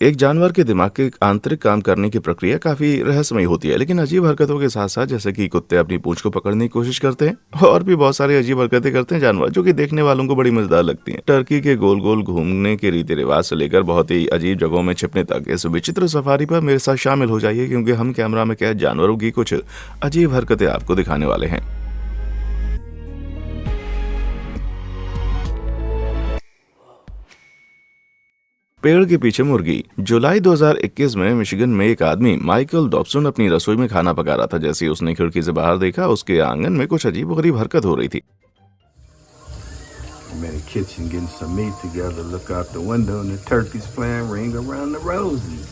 एक जानवर के दिमाग के आंतरिक काम करने की प्रक्रिया काफी रहस्यमयी होती है, लेकिन अजीब हरकतों के साथ साथ जैसे कि कुत्ते अपनी पूंछ को पकड़ने की कोशिश करते हैं और भी बहुत सारी अजीब हरकतें करते हैं जानवर, जो कि देखने वालों को बड़ी मजेदार लगती हैं। टर्की के गोल गोल घूमने के रीति रिवाज से लेकर बहुत ही अजीब जगहों में छिपने तक इस विचित्र सफारी पर मेरे साथ शामिल हो जाइए, क्योंकि हम कैमरा में कैद जानवरों की कुछ अजीब हरकतें आपको दिखाने वाले हैं। पेड़ के पीछे मुर्गी। जुलाई 2021 में मिशिगन में एक आदमी माइकल डॉब्सन अपनी रसोई में खाना पका रहा था। जैसे ही उसने खिड़की से बाहर देखा, उसके आंगन में कुछ अजीब गरीब हरकत हो रही थी। I'm in the kitchen getting some meat together. Look out the window and the turkeys playing Ring Around the Roses.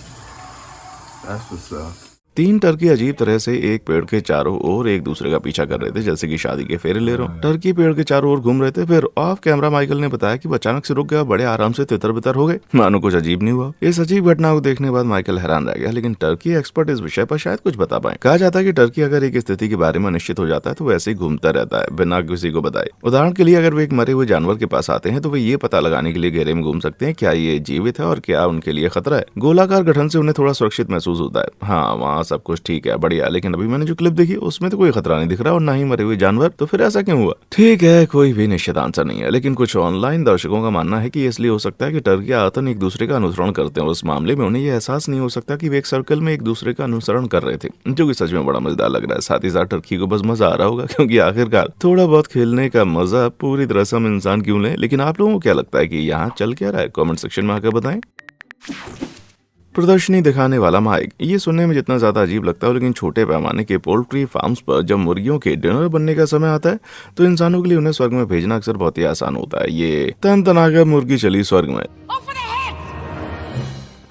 That's what's up. 3 Turkey अजीब तरह से एक पेड़ के चारों ओर एक दूसरे का पीछा कर रहे थे, जैसे कि शादी के फेरे ले रहे हो। टर्की पेड़ के चारों ओर घूम रहे थे। फिर ऑफ कैमरा माइकल ने बताया कि वो अचानक से रुक गया, बड़े आराम से तितर बितर हो गए, मानो कुछ अजीब नहीं हुआ। इस अजीब घटना को देखने के बाद माइकल हैरान रह गया, लेकिन टर्की एक्सपर्ट इस विषय पर शायद कुछ बता पाए। कहा जाता है कि टर्की अगर एक स्थिति के बारे में निश्चित हो जाता है तो वैसे ही घूमता रहता है बिना किसी को बताए। उदाहरण के लिए, अगर वे एक मरे हुए जानवर के पास आते हैं तो वे ये पता लगाने के लिए घेरे में घूम सकते हैं क्या ये जीवित है और क्या उनके लिए खतरा है। गोलाकार गठन से उन्हें थोड़ा सुरक्षित महसूस होता है। हाँ, वहाँ सब कुछ ठीक है, बढ़िया। लेकिन अभी मैंने जो क्लिप देखी उसमें तो कोई खतरा नहीं दिख रहा और ना ही मरे हुए जानवर, तो फिर ऐसा क्यों हुआ? ठीक है, कोई भी निश्चित आंसर नहीं है, लेकिन कुछ ऑनलाइन दर्शकों का मानना है कि इसलिए हो सकता है कि टर्की आतन एक दूसरे का अनुसरण करते हैं और उस मामले में उन्हें यह एहसास नहीं हो सकता कि वे एक सर्कल में एक दूसरे का अनुसरण कर रहे थे, जो कि सच में बड़ा मजेदार लग रहा है। साथ ही साथ टर्की को बस मजा आ रहा होगा, क्योंकि आखिरकार थोड़ा बहुत खेलने का मजा पूरी तरह से हम इंसान क्यों लें। लेकिन आप लोगों को क्या लगता है कि यहाँ चल क्या रहा है? कमेंट सेक्शन में आकर बताएं। प्रदर्शनी दिखाने वाला माइक। ये सुनने में जितना ज्यादा अजीब लगता है, लेकिन छोटे पैमाने के पोल्ट्री फार्म्स पर जब मुर्गियों के डिनर बनने का समय आता है तो इंसानों के लिए उन्हें स्वर्ग में भेजना अक्सर बहुत ही आसान होता है। ये तन तनाकर मुर्गी चली स्वर्ग में।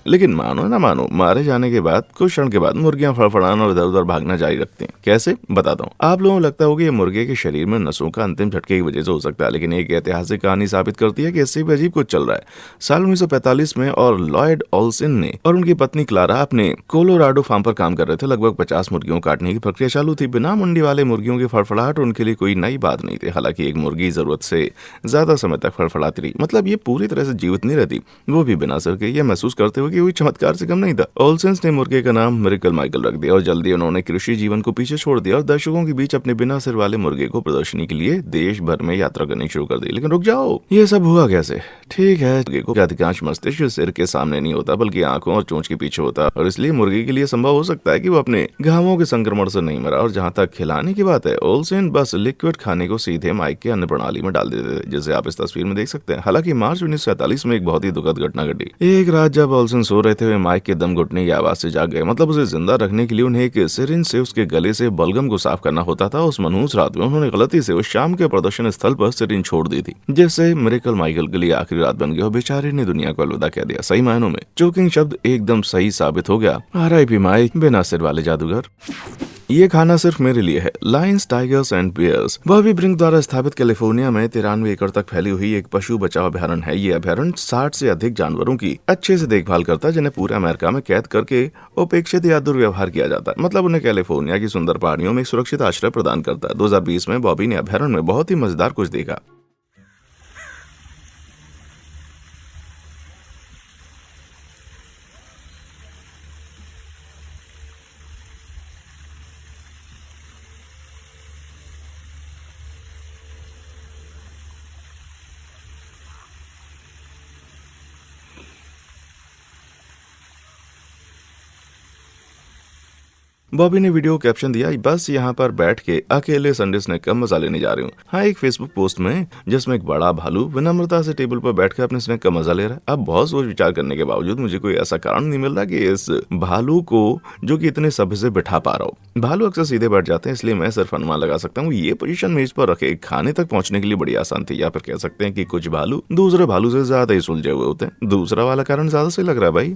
लेकिन मानो ना मानो, मारे जाने के बाद कुछ क्षण के बाद मुर्गियां फड़फड़ाना और इधर उधर भागना जारी रखती हैं। कैसे? बताता हूँ। आप लोगों को लगता होगा कि ये मुर्गे के शरीर में नसों का अंतिम झटके की वजह से हो सकता है, लेकिन एक ऐतिहासिक कहानी साबित करती है कि इससे भी अजीब कुछ चल रहा है। साल 1945 में और लॉयड ओल्सन ने और उनकी पत्नी क्लारा अपने कोलोराडो फार्म पर काम कर रहे थे। लगभग 50 मुर्गियों काटने की प्रक्रिया चालू थी। बिना मुंडी वाले मुर्गियों की फड़फड़ाहट उनके लिए कोई नई बात नहीं थी। हालांकि एक मुर्गी जरूरत से ज्यादा समय तक फड़फड़ाती रही, मतलब ये पूरी तरह से जीवित नहीं रहती, वो भी बिना सिर के। यह महसूस करते हुए कि कोई चमत्कार से नहीं था। ओल्सेंस ने मुर्गे का नाम मिरेकल माइकल रख दिया और जल्दी उन्होंने कृषि जीवन को पीछे छोड़ दिया और दर्शकों के बीच अपने बिना सिर वाले मुर्गे को प्रदर्शनी के लिए देश भर में यात्रा करनी शुरू कर दी। लेकिन रुक जाओ, ये सब हुआ कैसे? ठीक है, मुर्गे को अधिकांश मस्तिष्क सिर के सामने नहीं होता, बल्कि आंखों और चोंच के पीछे होता है, और इसलिए मुर्गे के लिए संभव हो सकता है कि वो अपने घावों के संक्रमण से नहीं मरा। और जहां तक खिलाने की बात है, ओल्सेन बस लिक्विड खाने को सीधे माइक के अन्न प्रणाली में डाल देते थे, जैसे आप इस तस्वीर में देख सकते हैं। हालांकि मार्च 1947 में एक बहुत ही दुखद घटना घटी। एक रात जब ओल्सेन सो रहे थे, माइक के दम घुटने की आवाज से जाग गए। मतलब उसे जिंदा रखने के लिए उन्हें एक सिरिंज से उसके गले से बलगम को साफ करना होता था। उस मनहूस रात में उन्होंने गलती से उस शाम के प्रदर्शन स्थल पर सिरिंज छोड़ दी थी, जिससे मिरेकल माइकल के लिए आखिरी रात बन गया और बेचारे ने दुनिया को अलविदा कह दिया। सही मायनों में चोकिंग शब्द एकदम सही साबित हो गया। RIP माइक, बिना सिर वाले जादूगर। ये खाना सिर्फ मेरे लिए है। Lions, tigers and bears. Bobby Brink द्वारा स्थापित कैलिफोर्निया में 93 एकड़ तक फैली हुई एक पशु बचाव अभ्यारण्य है। ये अभ्यारण्य 60 से अधिक जानवरों की अच्छे से देखभाल करता है, जिन्हें पूरे अमेरिका में कैद करके उपेक्षित या दुर्व्यवहार किया जाता है। मतलब उन्हें कैलिफोर्निया की सुंदर पहाड़ियों में एक सुरक्षित आश्रय प्रदान करता है। 2020 में बॉबी ने अभ्यारण्य में बहुत ही मजेदार कुछ देखा। बॉबी ने वीडियो कैप्शन दिया, बस यहाँ पर बैठ के अकेले संडे स्नैक का मजा लेने जा रही हूँ। हाँ, एक फेसबुक पोस्ट में जिसमें एक बड़ा भालू विनम्रता से टेबल पर बैठ कर अपने स्नैक का मजा ले रहा है। अब बहुत सोच विचार करने के बावजूद मुझे कोई ऐसा कारण नहीं मिल रहा कि इस भालू को जो कि इतने सभ्य से बिठा पा रहा हो। भालू अक्सर सीधे बैठ जाते हैं, इसलिए मैं सिर्फ अनुमान लगा सकता हूँ ये पोजीशन मेज पर रखे खाने तक पहुंचने के लिए बड़ी आसान थी, या फिर कह सकते हैं कि कुछ भालू दूसरे भालू से ज्यादा ही सुलझे हुए होते हैं। दूसरा वाला कारण ज्यादा सही लग रहा है भाई।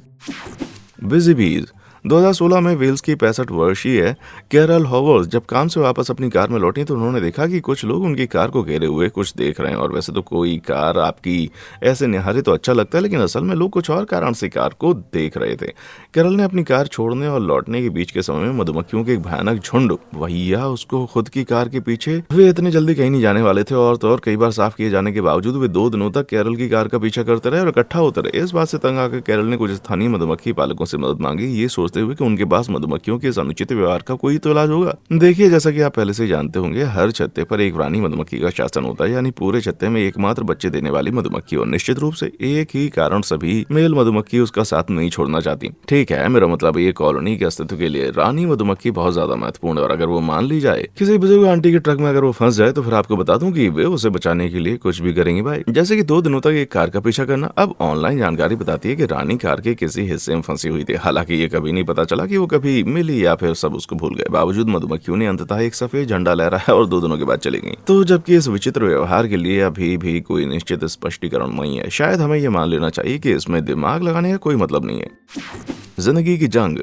बिजी बीज। 2016 में वेल्स की 65 वर्षीय कैरल हॉवर्ड जब काम से वापस अपनी कार में लौटी तो उन्होंने देखा कि कुछ लोग उनकी कार को घेरे हुए कुछ देख रहे हैं। और वैसे तो कोई कार आपकी ऐसे निहारे तो अच्छा लगता है, लेकिन असल में लोग कुछ और कारण से कार को देख रहे थे। कैरल ने अपनी कार छोड़ने और लौटने के बीच के समय में मधुमक्खियों के एक भयानक झुंड भैया उसको खुद की कार के पीछे, वे इतने जल्दी कहीं नहीं जाने वाले थे। और तो और कई बार साफ किए जाने के बावजूद वे 2 दिनों तक कैरल की कार का पीछा करते रहे और इकट्ठा होते रहे। इस बात से तंग आकर कैरल ने कुछ स्थानीय मधुमक्खी पालकों से मदद मांगी, ये सोचते हुए कि उनके पास मधुमक्खियों के इस अनुचित व्यवहार का कोई तो इलाज होगा। देखिए, जैसा कि आप पहले से ही जानते होंगे, हर छत्ते पर एक रानी मधुमक्खी का शासन होता है, यानी पूरे छत्ते में एकमात्र बच्चे देने वाली मधुमक्खी। और निश्चित रूप से एक ही कारण सभी मेल मधुमक्खी उसका साथ नहीं छोड़ना चाहती। ठीक है, मेरा मतलब ये कॉलोनी के अस्तित्व के लिए रानी मधुमक्खी बहुत ज्यादा महत्वपूर्ण है। और अगर वो मान ली जाए, किसी बुजुर्ग आंटी के ट्रक में अगर वो फंस जाए, तो फिर आपको बता दूं कि वे उसे बचाने के लिए कुछ भी करेंगे भाई, जैसे कि 2 दिनों तक एक कार का पीछा करना। अब ऑनलाइन जानकारी बताती है कि रानी कार के किसी हिस्से में फंसी हुई थी। हालांकि ये कभी नहीं पता चला कि वो कभी मिली या फिर सब उसको भूल गए। बावजूद मधुमक्खियों ने अंततः एक सफेद झंडा लहराया और 2 दिनों के बाद चली गई। तो जबकि इस विचित्र व्यवहार के लिए अभी भी कोई निश्चित स्पष्टीकरण नहीं है, शायद हमें ये मान लेना चाहिए कि इसमें दिमाग लगाने का कोई मतलब नहीं है। जिंदगी की जंग।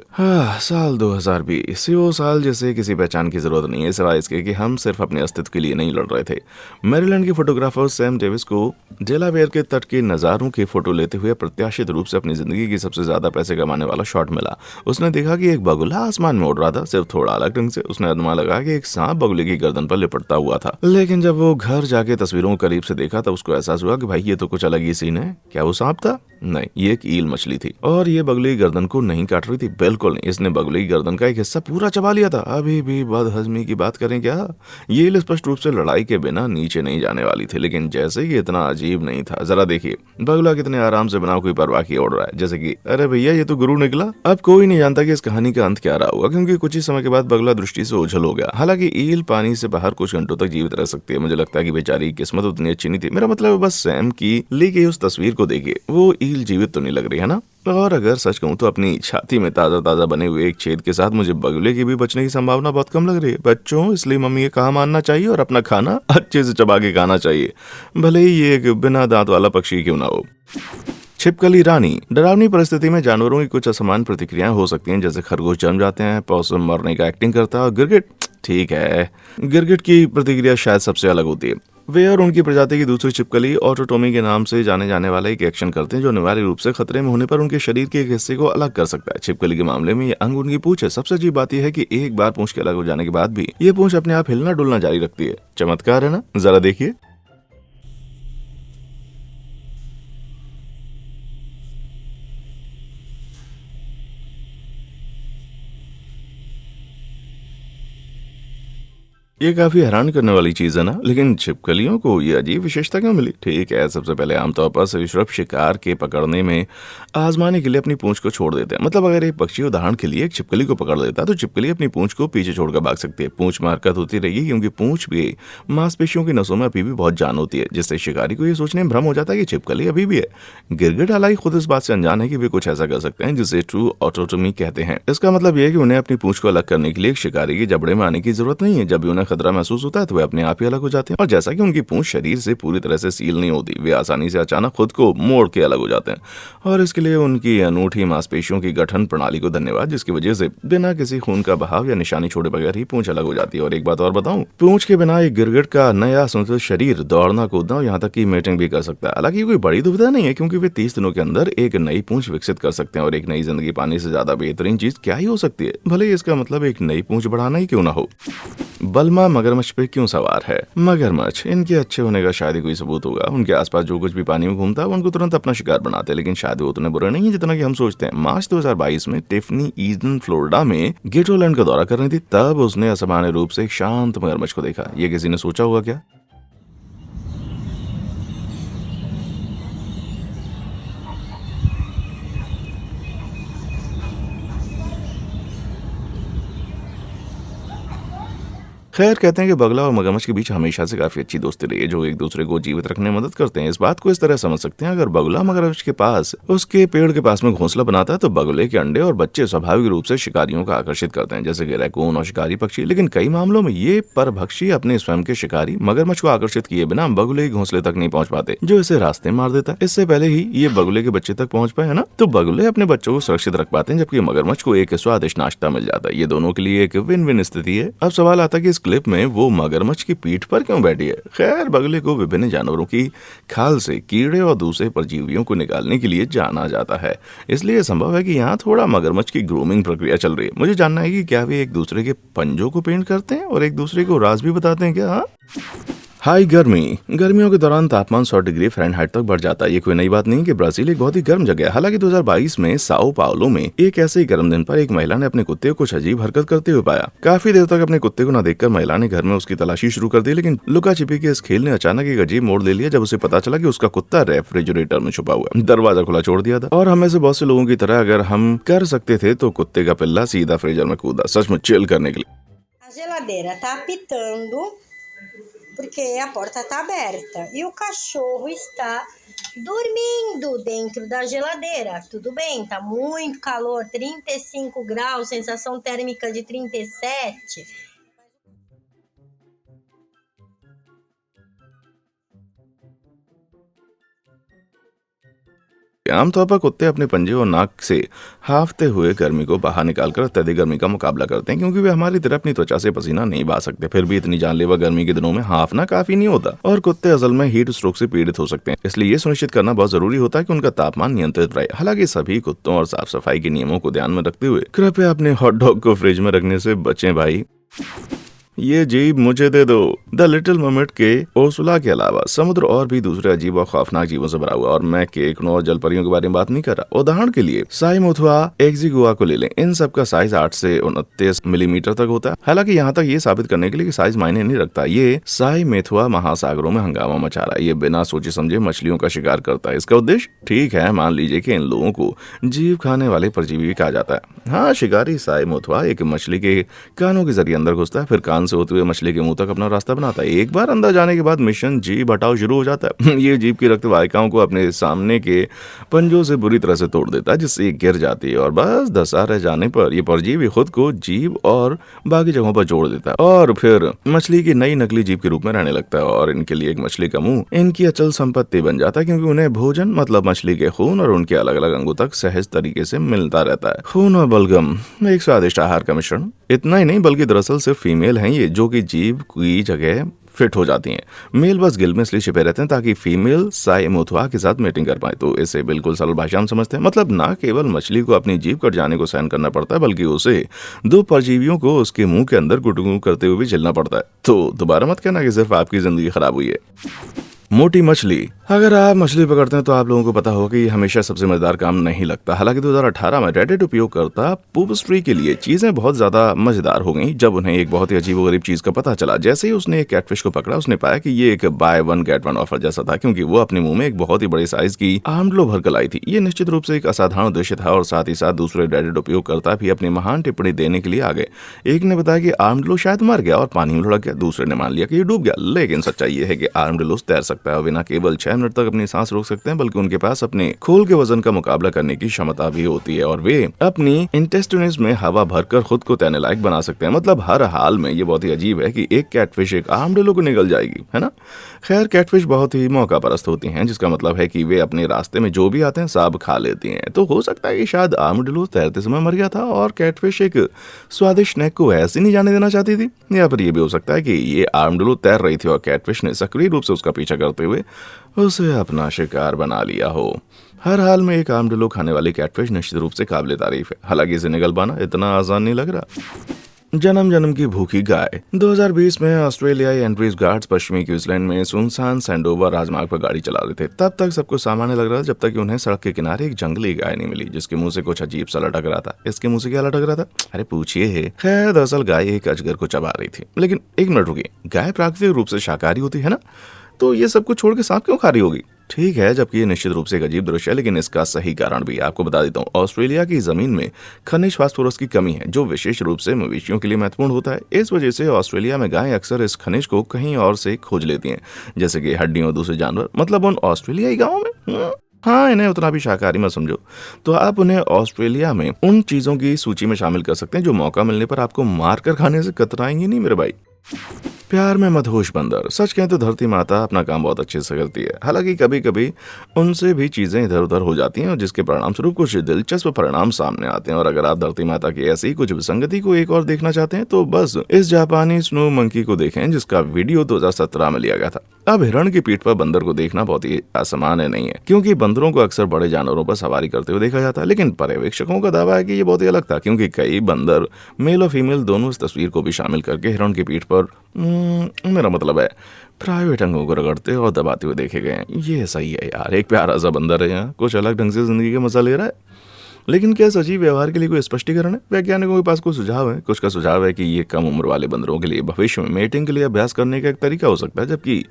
साल 2020 वो साल जिसे किसी पहचान की जरूरत नहीं है, सिवाय इसके कि हम सिर्फ अपने अस्तित्व के लिए नहीं लड़ रहे थे। मैरीलैंड के फोटोग्राफर सैम डेविस को डेलावेयर के तट के नजारों की फोटो लेते हुए प्रत्याशित रूप से अपनी जिंदगी की सबसे ज्यादा पैसे कमाने वाला शॉट मिला। उसने देखा कि एक बगुला आसमान में उड़ रहा था, सिर्फ थोड़ा अलग ढंग से। उसने अनुमान लगा कि एक सांप बगुले की गर्दन पर लिपटता हुआ था, लेकिन जब वो घर जाके तस्वीरों को करीब से देखा तब उसको एहसास हुआ कि भाई ये तो कुछ अलग ही सीन है। क्या वो सांप था? नहीं, ये एक ईल मछली थी। और ये बगुले की गर्दन को नहीं काट रही थी, बिल्कुल नहीं। इसने बगुले की गर्दन का एक हिस्सा पूरा चबा लिया था। अभी भी बदहजमी की बात करें क्या? ये ईल स्पष्ट रूप से लड़ाई के बिना नीचे नहीं जाने वाली थी, लेकिन जैसे कि इतना अजीब नहीं था। जरा देखिए, बगुला कितने आराम से बिना कोई परवाह किए उड़ रहा है, जैसे कि अरे भैया ये तो गुरु निकला। अब कोई नहीं जानता कि इस कहानी का अंत क्या रहा होगा, क्योंकि कुछ ही समय के बाद बगुला दृष्टि से ओझल हो गया। हालांकि ईल पानी से बाहर कुछ घंटों तक जीवित रह सकती है। मुझे लगता है कि बेचारी की किस्मत उतनी अच्छी नहीं थी। मेरा मतलब है, बस सैम की ली गई उस तस्वीर को देखिए, वो ईल जीवित तो नहीं लग रही है ना। और अगर सच कहूं तो अपनी छाती में ताजा ताजा बने हुए एक छेद के साथ मुझे बगुले की भी बचने की संभावना बहुत कम लग रही है बच्चों। इसलिए मम्मी ये कहा मानना चाहिए और अपना खाना अच्छे से चबा के खाना चाहिए, भले ही ये एक बिना दांत वाला पक्षी क्यों ना हो। छिपकली रानी। डरावनी परिस्थिति में जानवरों की कुछ असमान प्रतिक्रियाएं हो सकती हैं, जैसे खरगोश जम जाते हैं, पॉसम मरने का एक्टिंग करता है, और गिरगिट, ठीक है, गिरगिट की प्रतिक्रिया शायद सबसे अलग होती है। वे और उनकी प्रजाति की दूसरी छिपकली ऑटोटोमी के नाम से जाने जाने वाला एक एक्शन करते हैं, जो अनिवार्य रूप से खतरे में होने पर उनके शरीर के एक हिस्से को अलग कर सकता है। छिपकली के मामले में ये अंग उनकी पूंछ है। सबसे अजीब बात यह है कि एक बार पूंछ के अलग हो जाने के बाद भी ये पूंछ अपने आप हिलना डुलना जारी रखती है। चमत्कार है ना? जरा देखिए। ये काफी हैरान करने वाली चीज है ना, लेकिन छिपकलियों को ये अजीब विशेषता क्यों मिली? ठीक है, सबसे पहले आमतौर पर सरीसृप शिकार के पकड़ने में आजमाने के लिए अपनी पूंछ को छोड़ देते हैं। मतलब अगर एक पक्षी उदाहरण के लिए एक छिपकली को पकड़ लेता है तो छिपकली अपनी पूंछ को पीछे छोड़कर भाग सकती है। पूंछ में हरकत होती रहेगी क्योंकि पूंछ भी मांसपेशियों की नसों में अभी भी बहुत जान होती है, जिससे शिकारी को ये सोचने में भ्रम हो जाता है कि छिपकली अभी भी है। गिरगिट हालांकि खुद इस बात से अनजान है कि वे कुछ ऐसा कर सकते हैं जिसे ट्रू ऑटोटोमी कहते हैं। इसका मतलब यह है कि उन्हें अपनी पूंछ को अलग करने के लिए एक शिकारी के जबड़े में आने की जरूरत नहीं है। जब भी उन्हें खतरा महसूस होता है तो वे अपने आप ही अलग हो जाते हैं। और जैसा कि उनकी पूंछ शरीर से पूरी तरह से सील नहीं होती, वे आसानी से अचानक खुद को मोड़ के अलग हो जाते हैं। और इसके लिए उनकी अनूठी मांसपेशियों की गठन प्रणाली को धन्यवाद, जिसकी वजह से बिना किसी खून का बहाव या निशानी छोड़े बगैर ही पूंछ अलग हो जाती है। और एक बात और बताऊं, पूंछ के बिना एक गिरगिट का नया संतुलित शरीर दौड़ना कूदना और यहाँ तक कि मेटिंग भी कर सकता है। हालांकि कोई बड़ी दुविधा नहीं है, क्योंकि वे 30 दिनों के अंदर एक नई पूंछ विकसित कर सकते हैं। और एक नई जिंदगी पाने से ज्यादा बेहतरीन चीज क्या ही हो सकती है? भले ही इसका मतलब एक नई पूंछ बढ़ाना ही क्यों ना हो। बल्मा मगरमच्छ पे क्यों सवार है? मगरमच्छ, इनके अच्छे होने का शायद ही कोई सबूत होगा। उनके आसपास जो कुछ भी पानी में घूमता है उनको तुरंत अपना शिकार बनाते हैं, लेकिन शायद वो उतने बुरे नहीं है जितना कि हम सोचते हैं। मार्च 2022 में टिफनी ईडन फ्लोरिडा में गेटोलैंड का दौरा कर रही थी, तब उसने असामान्य रूप से एक शांत मगरमच्छ को देखा। ये किसी ने सोचा होगा क्या? खैर कहते हैं कि बगला और मगरमच्छ के बीच हमेशा से काफी अच्छी दोस्ती रही है, जो एक दूसरे को जीवित रखने में मदद करते हैं। इस बात को इस तरह समझ सकते हैं, अगर बगुला मगरमच्छ के पास उसके पेड़ के पास में घोंसला बनाता है तो बगुले के अंडे और बच्चे स्वाभाविक रूप से शिकारियों को आकर्षित करते हैं, जैसे कि रैकून और शिकारी पक्षी। लेकिन कई मामलों में ये परभक्षी अपने स्वयं के शिकारी मगरमच्छ को आकर्षित किए बिना बगुले के घोंसले तक नहीं पहुंच पाते, जो इसे रास्ते मार देता है। इससे पहले ही ये बगुले के बच्चे तक पहुंच पाए, है ना, तो बगुले अपने बच्चों को सुरक्षित रख पाते हैं, जबकि मगरमच्छ को एक स्वादिष्ट नाश्ता मिल जाता है। ये दोनों के लिए एक विन विन स्थिति है। अब सवाल आता है कि इस क्लिप में वो मगरमच्छ की पीठ पर क्यों बैठी है। खैर बगुले को विभिन्न जानवरों की खाल से कीड़े और दूसरे परजीवियों को निकालने के लिए जाना जाता है, इसलिए संभव है कि यहाँ थोड़ा मगरमच्छ की ग्रूमिंग प्रक्रिया चल रही है। मुझे जानना है कि क्या वे एक दूसरे के पंजों को पेंट करते हैं और एक दूसरे को राज भी बताते हैं क्या? हाई गर्मियों के दौरान तापमान 100 डिग्री फ़ारेनहाइट तक बढ़ जाता है। ये कोई नई बात नहीं कि ब्राजील एक बहुत ही गर्म जगह है। हालांकि 2022 में साओ पाउलो में एक ऐसे ही गर्म दिन पर एक महिला ने अपने कुत्ते को कुछ अजीब हरकत करते हुए पाया। काफी देर तक अपने कुत्ते को न देखकर महिला ने घर में उसकी तलाशी शुरू कर दी, लेकिन लुका छिपी के इस खेल ने अचानक एक अजीब मोड़ ले लिया जब उसे पता चला कि उसका कुत्ता रेफ्रिजरेटर में छुपा हुआ है। दरवाजा खुला छोड़ दिया था और हमें से बहुत से लोगों की तरह अगर हम कर सकते थे तो कुत्ते का पिल्ला सीधा फ्रीजर में कूदा, सचमुच चिल करने के लिए। A geladeira tá apitando porque a porta tá aberta e o cachorro está dormindo dentro da geladeira. Tudo bem, tá muito calor, 35 graus, sensação térmica de 37. आमतौर पर कुत्ते अपने पंजे और नाक से हाफते हुए गर्मी को बाहर निकालकर अत्यधिक गर्मी का मुकाबला करते हैं, क्योंकि वे हमारी तरह अपनी त्वचा से पसीना नहीं बहा सकते। फिर भी इतनी जानलेवा गर्मी के दिनों में हाफना काफी नहीं होता और कुत्ते असल में हीट स्ट्रोक से पीड़ित हो सकते हैं। इसलिए ये सुनिश्चित करना बहुत जरूरी होता है कि उनका तापमान नियंत्रित रहे। हालांकि सभी कुत्तों और साफ सफाई के नियमों को ध्यान में रखते हुए कृपया अपने हॉट डॉग को फ्रिज में रखने से बचें भाई। ये जीव मुझे दे दो। द लिटिल मर्मेड के उर्सुला के अलावा समुद्र और भी दूसरे अजीब और खौफनाक जीवों से भरा हुआ, और मैं केकड़ों और जलपरियों के बारे में बात नहीं कर रहा। उदाहरण के लिए साइमोथुआ एक्जिगुआ को ले लें। इन सब का साइज 8 से 29 मिलीमीटर तक होता है। हालांकि यहाँ तक ये साबित करने के लिए कि साइज मायने नहीं रखता। ये साइमेथुआ महासागरों में हंगामा मचा रहा है। ये बिना सोचे समझे मछलियों का शिकार करता है। इसका उद्देश्य ठीक है, मान लीजिए कि इन लोगों को जीव खाने वाले परजीवी कहा जाता है। हाँ, शिकारी साइमोथुआ एक मछली के कानों के जरिए अंदर घुसता है, फिर कान से होते हुए मछली के मुंह तक अपना रास्ता बनाता है। एक बार अंदर जाने के बाद मिशन जीभ हटाओ शुरू हो जाता है। ये जीभ की रक्त वाहिकाओं को अपने सामने के पंजों से बुरी तरह से तोड़ देता है, जिससे ये गिर जाती है और बस धंसा रह जाने पर ये परजीवी खुद को जीभ और बाकी जगहों पर जोड़ देता है और फिर मछली की नई नकली जीभ के रूप में रहने लगता है। और इनके लिए एक मछली का मुंह इनकी अचल संपत्ति बन जाता है, क्योंकि उन्हें भोजन मतलब मछली के खून और उनके अलग अलग अंगों तक सहज तरीके से मिलता रहता है। खून और बलगम एक स्वादिष्ट आहार का मिश्रण। इतना ही नहीं बल्कि दरअसल सिर्फ फीमेल हैं ये जो कि जीभ की जगह फिट हो जाती हैं। मेल बस गिल में इसलिए छिपे रहते हैं ताकि फीमेल साइमोथुआ के साथ मीटिंग कर पाए। तो इसे बिल्कुल सरल भाषा में समझते हैं। मतलब ना केवल मछली को अपनी जीभ कट जाने को सहन करना पड़ता है, बल्कि उसे दो परजीवियों को उसके मुंह के अंदर गुटगुट करते हुए भी झेलना पड़ता है। तो दोबारा मत कहना कि सिर्फ आपकी जिंदगी खराब हुई है। मोटी मछली। अगर आप मछली पकड़ते हैं तो आप लोगों को पता होगा कि ये हमेशा सबसे मजेदार काम नहीं लगता। हालांकि 2018 में रेडिट उपयोगकर्ता पूपस्ट्री के लिए चीजें बहुत ज्यादा मजेदार हो गईं जब उन्हें एक बहुत ही अजीबोगरीब चीज का पता चला। जैसे ही उसने एक कैटफिश को पकड़ा, उसने पाया कि ये एक by one get one offer जैसा था, क्योंकि वो अपने मुंह में एक बहुत ही बड़े साइज की आर्मड्लो भरकर लाई थी। ये निश्चित रूप से एक असाधारण दृश्य था और साथ ही साथ दूसरे रेडिट उपयोगकर्ता भी अपनी महान टिप्पणी देने के लिए आ गए। एक ने बताया कि आर्मड्लो शायद मर गया और पानी में लुढ़क गया। दूसरे ने मान लिया कि ये डूब गया। लेकिन सच्चाई ये है कि आर्मड्लो तैर सकता है और बिना केवल 6 मिनट तक अपनी सांस रोक सकते हैं, बल्कि उनके पास अपने खोल के वजन का मुकाबला करने की क्षमता भी होती है और वे अपनी इंटेस्टिन्स में हवा भरकर खुद को तैरने लायक बना सकते हैं। मतलब हर हाल में ये बहुत ही अजीब है कि एक कैटफिश एक आर्मड्लो को निगल जाएगी, है ना। खैर कैटफिश बहुत ही मौका परस्त होती हैं, जिसका मतलब है कि वे अपने रास्ते में जो भी आते हैं सब खा लेती हैं। तो हो सकता है कि शायद आर्मड्लो तैरते समय मर गया था और कैटफिश एक स्वादिष्ट स्नैक को ऐसे नहीं जाने देना चाहती थी। या फिर ये भी हो सकता है कि ये आर्मड्लो तैर रही थी और कैटफिश ने सक्रिय रूप से उसका पीछा करते हुए उसे अपना शिकार बना लिया हो। हर हाल में एक आर्मड्लो खाने वाली कैटफिश निश्चित रूप से काबिल तारीफ है। हालांकि इसे निगल पाना इतना आसान नहीं लग रहा। जन्म जन्म की भूखी गाय। 2020 में ऑस्ट्रेलियाई एंड्रीज गार्ड्स पश्चिमी क्वींसलैंड में सुनसान सैंडोवर राजमार्ग पर गाड़ी चला रहे थे। तब तक सबको सामान्य लग रहा था जब तक कि उन्हें सड़क के किनारे एक जंगली गाय नहीं मिली जिसके मुंह से कुछ अजीब सा लटक रहा था। इसके मुंह से क्या लटक रहा था? अरे पूछिए है। खैर दरअसल गाय एक अजगर को चबा रही थी। लेकिन एक मिनट रुकिए, गाय प्राकृतिक रूप से शाकाहारी होती है ना, तो ये सब कुछ छोड़ के सांप क्यों खा रही होगी? ठीक है, जबकि ये निश्चित रूप से एक अजीब दृश्य है, लेकिन इसका सही कारण भी है। आपको बता देता हूँ, ऑस्ट्रेलिया की जमीन में खनिज फास्फोरस की कमी है, जो विशेष रूप से मवेशियों के लिए महत्वपूर्ण होता है। इस वजह से ऑस्ट्रेलिया में गायें अक्सर इस खनिज को कहीं और से खोज लेती हैं, जैसे कि हड्डियों और दूसरे जानवर, मतलब उन ऑस्ट्रेलियाई गाँवों में। हाँ, इन्हें उतना भी शाकाहारी मत समझो। तो आप उन्हें ऑस्ट्रेलिया में उन चीजों की सूची में शामिल कर सकते हैं जो मौका मिलने पर आपको मार कर खाने से कतराएंगे नहीं मेरे भाई। प्यार में मदहोश बंदर। सच कहें तो धरती माता अपना काम बहुत अच्छे से करती है। हालांकि कभी कभी उनसे भी चीजें इधर उधर हो जाती हैं, और जिसके परिणाम स्वरूप कुछ दिलचस्प परिणाम सामने आते हैं। और अगर आप धरती माता की ऐसी कुछ विसंगति को एक और देखना चाहते हैं तो बस इस जापानी स्नो मंकी को देखें, जिसका वीडियो 2017 में लिया गया था। अब हिरण की पीठ पर बंदर को देखना बहुत ही असामान्य नहीं है, क्योंकि बंदरों को अक्सर बड़े जानवरों पर सवारी करते हुए देखा जाता है। लेकिन पर्यवेक्षकों का दावा है कि ये बहुत ही अलग था, क्योंकि कई बंदर मेल और फीमेल दोनों इस तस्वीर को भी शामिल करके हिरण की पीठ पर मेरा मतलब है प्राइवेट अंगों को रगड़ते और दबाते हुए देखे गए हैं। ये सही है यार, एक प्यारा सा बंदर है यहाँ, कुछ अलग ढंग से जिंदगी का मजा ले रहा है। लेकिन क्या इस अजीब व्यवहार के लिए कोई स्पष्टीकरण है? वैज्ञानिकों के पास कोई सुझाव है? कुछ का सुझाव है कि ये कम उम्र वाले बंदरों के लिए भविष्य में मेटिंग के लिए अभ्यास करने का एक तरीका हो सकता है, जबकि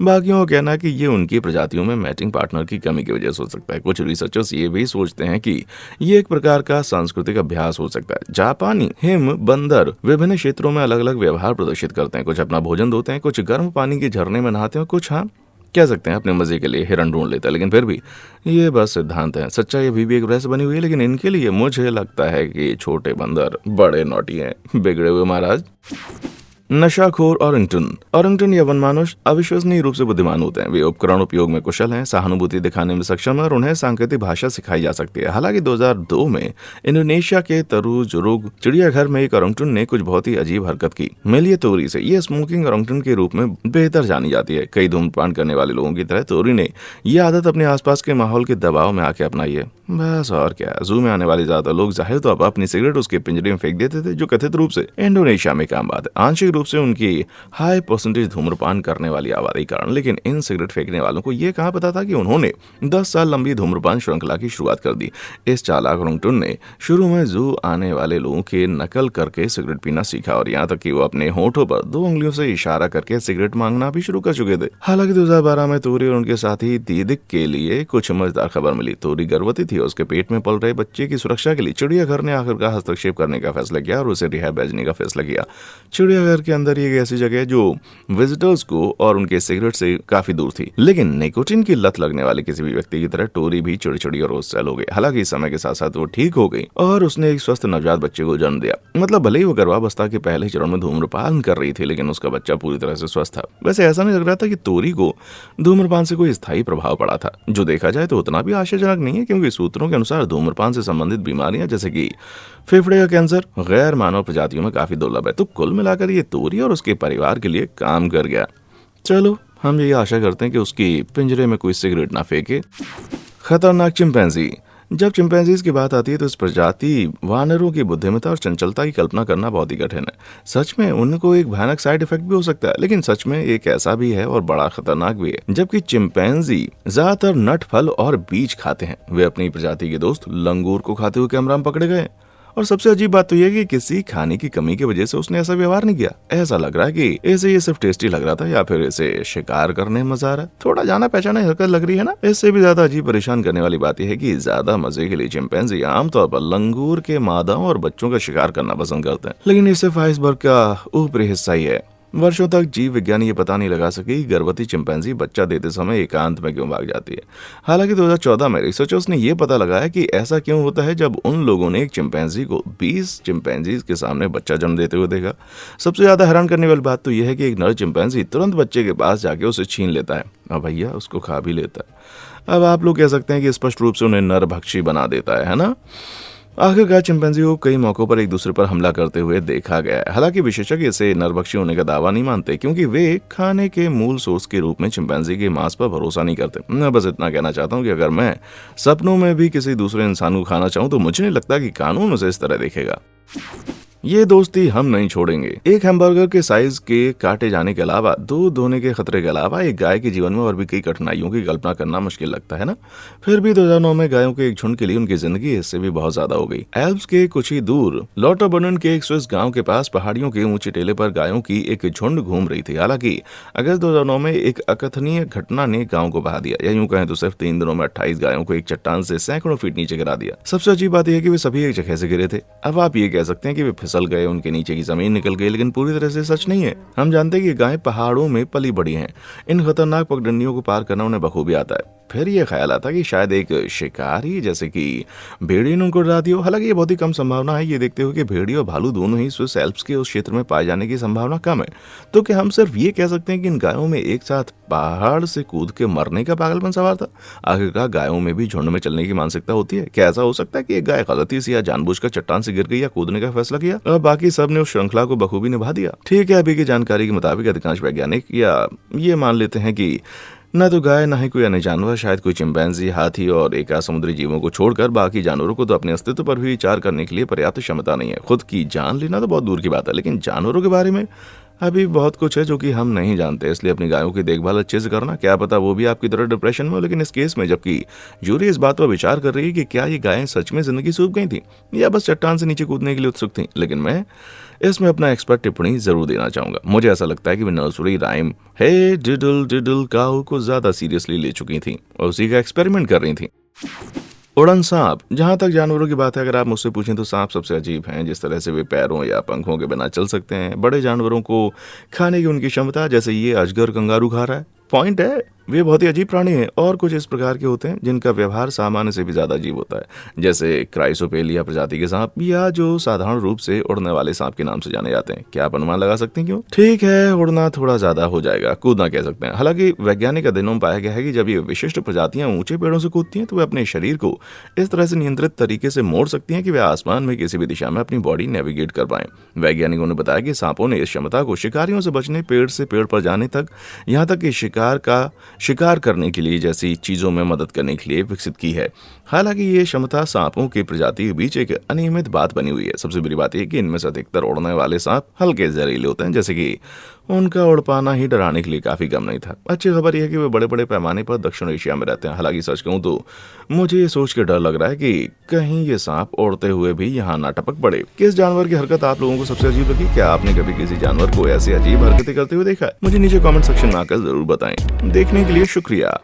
बाकियों का कहना है कि ये उनकी प्रजातियों में मैचिंग पार्टनर की कमी की वजह से हो सकता है। कुछ रिसर्चर्स ये भी सोचते हैं कि ये एक प्रकार का सांस्कृतिक अभ्यास हो सकता है। जापानी हिम बंदर विभिन्न क्षेत्रों में अलग अलग व्यवहार प्रदर्शित करते हैं। कुछ अपना भोजन धोते हैं, कुछ गर्म पानी के झरने में नहाते हैं, कुछ कह सकते हैं अपने मजे के लिए हिरण ढूंढ लेता है। लेकिन फिर भी ये बस सिद्धांत है, सच्चाई अभी भी एक रहस्य बनी हुई है। लेकिन इनके लिए मुझे लगता है कि छोटे बंदर बड़े नॉटी हैं, बिगड़े हुए महाराज। नशाखोर ओरिंगटन या वनमानुष अविश्वसनीय रूप से बुद्धिमान होते हैं। वे उपकरण उपयोग में कुशल हैं, सहानुभूति दिखाने में सक्षम है और उन्हें सांकेतिक भाषा सिखाई जा सकती है। हालांकि 2002 में इंडोनेशिया के तरुजुरुग चिड़ियाघर में एक ओरिंगटन ने कुछ बहुत ही अजीब हरकत की। मेलिए तोरी से ये स्मोकिंग ओरिंगटन के रूप में बेहतर जानी जाती है। कई धूम्रपान करने वाले लोगों की तरह तोरी ने यह आदत अपने आसपास के माहौल के दबाव में आके अपनाई है। बस और क्या, जू में आने वाले ज्यादा लोग जाहिर तौर पर अपनी सिगरेट उसके पिंजरे में फेंक देते थे, जो कथित रूप से इंडोनेशिया में काम बात है, आंशिक रूप से उनकी हाई परसेंटेज धूम्रपान करने वाली आबादी कारण। लेकिन इन सिगरेट फेंकने वालों को यह कहां पता था कि उन्होंने 10 साल लंबी धूम्रपान श्रृंखला की शुरुआत कर दी। इस चालाक ओरिंगटन ने शुरू में जू आने वाले लोगों के नकल करके सिगरेट पीना सीखा, और यहाँ तक कि वो अपने होठों पर 2 उंगलियों से इशारा करके सिगरेट मांगना भी शुरू कर चुके थे। हालांकि 2012 में तोरी और उनके साथी दीदिक के लिए कुछ मजेदार खबर मिली। तोरी गर्भवती थी, उसके पेट में पल रहे बच्चे की सुरक्षा के लिए चिड़ियाघर ने आखिरकार हस्तक्षेप करने का फैसला किया और उसे रिहा भेजने का फैसला किया। चिड़ियाघर के अंदर एक ऐसी जगह है जो विजिटर्स को और उनके सिगरेट से काफी दूर थी। लेकिन निकोटीन की लत लगने वाले किसी भी व्यक्ति की तरह टोरी भी चिड़चिड़ी और रोस्टल हो गई। हालांकि समय के साथ साथ वो ठीक हो गई और उसने एक स्वस्थ नवजात बच्चे को जन्म दिया। मतलब भले ही वो गर्भावस्था के पहले चरण में धूम्रपान कर रही थी, लेकिन उसका बच्चा पूरी तरह से स्वस्थ था। वैसे ऐसा नहीं लग रहा था कि तोरी को धूम्रपान से कोई स्थायी प्रभाव पड़ा था। जो देखा जाए तो उतना भी आश्चर्यजनक नहीं है, क्योंकि सूत्रों के अनुसार धूम्रपान से संबंधित बीमारियां जैसे कि फेफड़े का कैंसर गैर मानव प्रजातियों में काफी दुर्लभ है। तो कुल मिलाकर ये तोरी और उसके परिवार के लिए काम कर गया। चलो, हम यही आशा करते हैं कि उसकी पिंजरे में कोई सिगरेट ना फेंके। खतरनाक चिंपैंजी। जब चिंपैंजीज की बात आती है तो इस प्रजाति वानरों की बुद्धिमत्ता और चंचलता की कल्पना करना बहुत ही कठिन है। सच में उनको एक भयानक साइड इफेक्ट भी हो सकता है, लेकिन सच में एक ऐसा भी है और बड़ा खतरनाक भी है। जबकि चिंपैंजी ज्यादातर नट, फल और बीज खाते हैं, वे अपनी प्रजाति के दोस्त लंगूर को खाते हुए कैमरा में पकड़े गए। और सबसे अजीब बात तो यह कि किसी खाने की कमी की वजह से उसने ऐसा व्यवहार नहीं किया। ऐसा लग रहा है कि इसे ये सिर्फ टेस्टी लग रहा था या फिर इसे शिकार करने में मजा आ रहा है। थोड़ा जाना पहचाना हरकत लग रही है ना। इससे भी ज्यादा अजीब परेशान करने वाली बात यह है कि ज्यादा मजे के लिए चिंपैंजी आमतौर पर लंगूर के मादाओं और बच्चों का शिकार करना पसंद करते हैं। लेकिन ये सिर्फ आइसबर्ग का ऊपरी हिस्सा ही है। वर्षों तक जीव विज्ञानी ये पता नहीं लगा सके कि गर्भवती चिंपैंजी बच्चा देते समय एकांत में क्यों भाग जाती है। हालांकि 2014 में रिसर्चर्स ने यह पता लगाया कि ऐसा क्यों होता है जब उन लोगों ने एक चिंपैंजी को 20 चिंपैंजीज के सामने बच्चा जन्म देते हुए देखा। सबसे ज्यादा हैरान करने वाली बात तो यह है कि एक नर चिंपैंजी तुरंत बच्चे के पास जाके उसे छीन लेता है और भैया उसको खा भी लेता है। अब आप लोग कह सकते हैं कि स्पष्ट रूप से उन्हें नरभक्षी बना देता है ना। आखिरकार चिंपैंजी को कई मौकों पर एक दूसरे पर हमला करते हुए देखा गया है। हालांकि विशेषज्ञ इसे नरभक्षी होने का दावा नहीं मानते, क्योंकि वे खाने के मूल सोर्स के रूप में चिंपैंजी के मांस पर भरोसा नहीं करते। मैं बस इतना कहना चाहता हूं कि अगर मैं सपनों में भी किसी दूसरे इंसान को खाना चाहूं तो मुझे नहीं लगता कि कानून उसे इस तरह देखेगा। ये दोस्ती हम नहीं छोड़ेंगे। एक हैमबर्गर के साइज के काटे जाने के अलावा, दूध धोने के खतरे के अलावा एक गाय के जीवन में और भी कई कठिनाइयों की कल्पना करना मुश्किल लगता है ना। फिर भी 2009 में गायों के एक झुंड के लिए उनकी जिंदगी इससे भी बहुत ज्यादा हो गई। एल्प्स के कुछ ही दूर लॉटरबर्नन के एक स्विस गांव के पास पहाड़ियों के ऊंचे टेले पर गायों की एक झुंड घूम रही थी। हालांकि अगस्त 2009 में एक अकथनीय घटना ने गांव को बहा दिया, या यूं कहें तो सिर्फ 3 दिनों में 28 गायों को एक चट्टान से सैकड़ों फीट नीचे गिरा दिया। सबसे अजीब बात यह है कि वे सभी एक जगह से गिरे थे। अब आप ये कह सकते हैं कि वे फिसल गए, उनके नीचे की जमीन निकल गई, लेकिन पूरी तरह से सच नहीं है। हम जानते हैं कि गायें पहाड़ों में पली बड़ी हैं। इन खतरनाक पगडंडियों को पार करना उन्हें बखूबी आता है। फिर यह ख्याल आता कि शायद एक शिकारी जैसे कि भेड़िए ने उनको डरा दिया हो। हालांकि ये बहुत ही कम संभावना है, ये देखते हुए कि भेड़िए और भालू दोनों ही स्विस एल्प्स के उस क्षेत्र में पाए जाने की संभावना कम है। तो क्या हम सिर्फ ये कह सकते हैं कि इन गायों में एक साथ पहाड़ से कूद के मरने का पागलपन सवार था? आखिरकार गायों में भी झुंड में चलने की मानसिकता होती है। क्या ऐसा हो सकता है कि एक गाय गलती से या जानबूझकर चट्टान से गिर गई या कूदने का फैसला किया और बाकी सब ने उस श्रृंखला को बखूबी निभा दिया? ठीक है, अभी की जानकारी के मुताबिक अधिकांश वैज्ञानिक या ये मान लेते हैं कि न तो गाय न ही कोई अन्य जानवर, शायद कोई चिंपैंजी, हाथी और एक समुद्री जीवों को छोड़कर बाकी जानवरों को तो अपने अस्तित्व पर भी विचार करने के लिए पर्याप्त क्षमता नहीं है। खुद की जान लेना तो बहुत दूर की बात है, लेकिन जानवरों के बारे में अभी बहुत कुछ है जो कि हम नहीं जानते। इसलिए अपनी गायों की देखभाल अच्छे से करना। क्या पता वो भी आपकी तरह डिप्रेशन में हो। लेकिन इस केस में जबकि जूरी इस बात पर विचार कर रही है कि क्या ये गायें सच में जिंदगी सूख गई थी या बस चट्टान से नीचे कूदने के लिए उत्सुक थी, लेकिन मैं इसमें अपना एक्सपर्ट टिप्पणी जरूर देना चाहूंगा। मुझे ऐसा लगता है कि वे नर्सरी राइम हे डिडल डिडल काऊ को ज्यादा सीरियसली ले चुकी थी और उसी का एक्सपेरिमेंट कर रही थी। उड़न सांप। जहां तक जानवरों की बात है, अगर आप मुझसे पूछें तो सांप सबसे अजीब हैं। जिस तरह से वे पैरों या पंखों के बिना चल सकते हैं, बड़े जानवरों को खाने की उनकी क्षमता, जैसे ये अजगर कंगारू खा रहा है, पॉइंट है। वे बहुत ही अजीब प्राणी हैं और कुछ इस प्रकार के होते हैं जिनका व्यवहार सामान्य से भी ज्यादा अजीब होता है, जैसे क्राइसोपेलिया प्रजाति के सांप या जो साधारण रूप से उड़ने वाले सांप के नाम से जाने जाते हैं। क्या आप अनुमान लगा सकते हैं क्यों? ठीक है, उड़ना थोड़ा ज्यादा हो जाएगा, कूदना कह सकते हैं। हालांकि वैज्ञानिक अध्ययनों में पाया गया है कि जब ये विशिष्ट प्रजातियां ऊंचे पेड़ों से कूदती हैं तो वे अपने शरीर को इस तरह से नियंत्रित तरीके से मोड़ सकती हैं कि वे आसमान में किसी भी दिशा में अपनी बॉडी नेविगेट कर पाएं। वैज्ञानिकों ने बताया कि सांपों ने इस क्षमता को शिकारियों से बचने, पेड़ से पेड़ पर जाने तक, यहाँ तक कि शिकार करने के लिए जैसी चीजों में मदद करने के लिए विकसित की है। हालांकि ये क्षमता सांपों की प्रजाति के बीच एक अनियमित बात बनी हुई है। सबसे बड़ी बात यह कि इनमें से अधिकतर उड़ने वाले सांप हल्के जहरीले होते हैं, जैसे कि उनका उड़ पाना ही डराने के लिए काफी कम नहीं था। अच्छी खबर यह है कि वे बड़े बड़े पैमाने पर दक्षिण एशिया में रहते हैं। हालांकि सच कहूं तो मुझे ये सोच के डर लग रहा है कि कहीं ये सांप उड़ते हुए भी यहाँ ना टपक पड़े। किस जानवर की हरकत आप लोगों को सबसे अजीब लगी? क्या आपने कभी किसी जानवर को ऐसी अजीब हरकतें करते हुए देखा है? मुझे नीचे कमेंट सेक्शन में आकर जरूर बताएं। देखने के लिए शुक्रिया।